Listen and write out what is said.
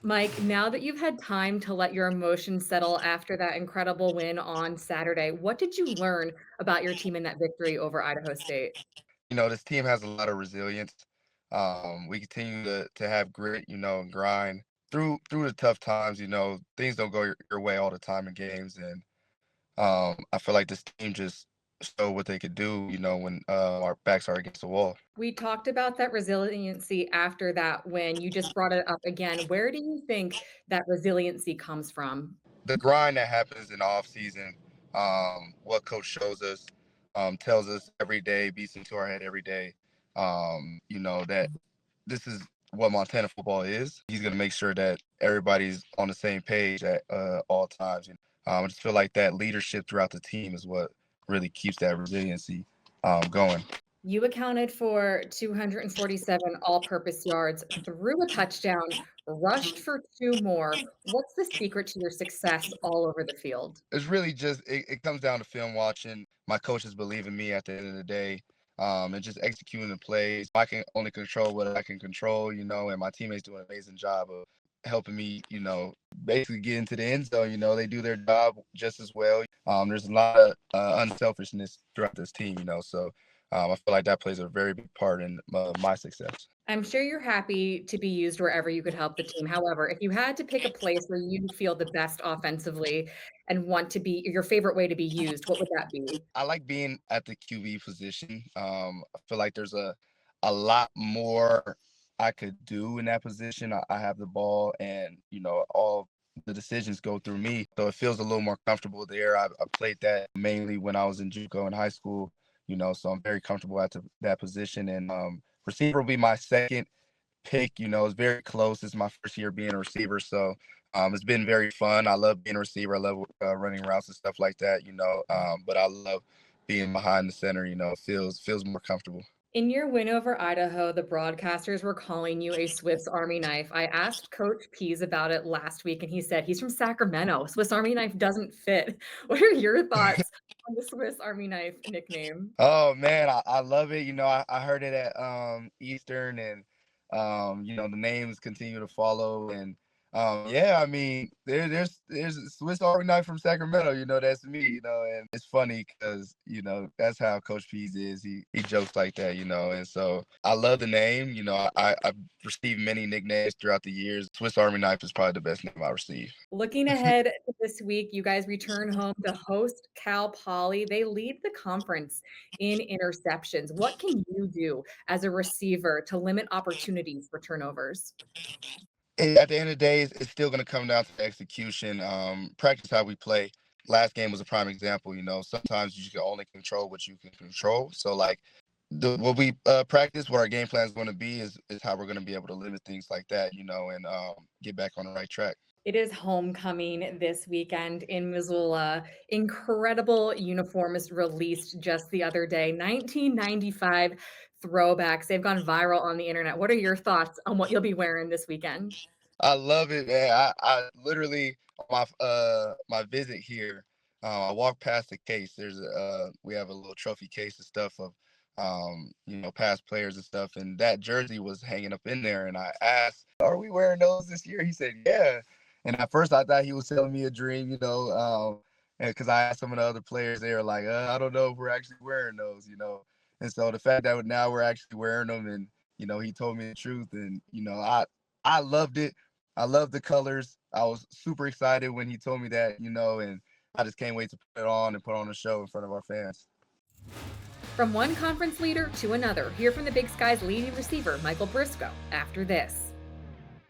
Mike, now that you've had time to let your emotions settle after that incredible win on Saturday, what did you learn about your team in that victory over Idaho State? This team has a lot of resilience. We continue to have grit, and grind through the tough times. Things don't go your way all the time in games, and I feel like this team just showed what they could do. When our backs are against the wall. We talked about that resiliency after that when you just brought it up again. Where do you think that resiliency comes from? The grind that happens in the off season, what coach shows us, tells us every day, beats into our head every day. That this is what Montana football is. He's going to make sure that everybody's on the same page at all times. I just feel like that leadership throughout the team is what really keeps that resiliency going. You accounted for 247 all-purpose yards, threw a touchdown, rushed for 2 more. What's the secret to your success all over the field? It's really just it comes down to film watching. My coaches believe in me at the end of the day. And just executing the plays. I can only control what I can control, and my teammates do an amazing job of helping me, basically get into the end zone. They do their job just as well. There's a lot of unselfishness throughout this team, so I feel like that plays a very big part in my success. I'm sure you're happy to be used wherever you could help the team. However, if you had to pick a place where you feel the best offensively and want to be your favorite way to be used, what would that be? I like being at the QB position. I feel like there's a lot more I could do in that position. I have the ball, and all the decisions go through me, so it feels a little more comfortable there. I played that mainly when I was in JUCO in high school. So I'm very comfortable at that position. And receiver will be my second pick. It's very close. It's my first year being a receiver, so it's been very fun. I love being a receiver. I love running routes and stuff like that. But I love being behind the center. It feels more comfortable. In your win over Idaho, the broadcasters were calling you a Swiss Army knife. I asked Coach Pease about it last week, and he said he's from Sacramento. Swiss Army knife doesn't fit. What are your thoughts on the Swiss Army knife nickname? Oh man, I love it. I heard it at Eastern, and the names continue to follow. And yeah, I mean there's a Swiss Army knife from Sacramento. That's me. And it's funny because that's how Coach Pease is. He jokes like that. And so I love the name. I've received many nicknames throughout the years. Swiss Army knife is probably the best name I received. Looking ahead to this week, you guys return home to host Cal Poly. They lead the conference in interceptions. What can you do as a receiver to limit opportunities for turnovers? And at the end of the day, it's still going to come down to execution. Practice how we play. Last game was a prime example. Sometimes you can only control what you can control. So like what we practice, what our game plan is going to be is how we're going to be able to limit things like that. And get back on the right track. It is homecoming this weekend in Missoula. Incredible uniforms released just the other day. 1995 throwbacks. They've gone viral on the internet. What are your thoughts on what you'll be wearing this weekend? I love it, man. I literally on my visit here, I walked past the case. We have a little trophy case and stuff of past players and stuff, and that jersey was hanging up in there. And I asked, "Are we wearing those this year?" He said, "Yeah." And at first, I thought he was telling me a dream, and because I asked some of the other players, they were like, "I don't know if we're actually wearing those." And so the fact that now we're actually wearing them, and he told me the truth, and I loved it. I love the colors. I was super excited when he told me that, and I just can't wait to put it on and put on a show in front of our fans. From one conference leader to another, hear from the Big Sky's leading receiver, Michael Briscoe, after this.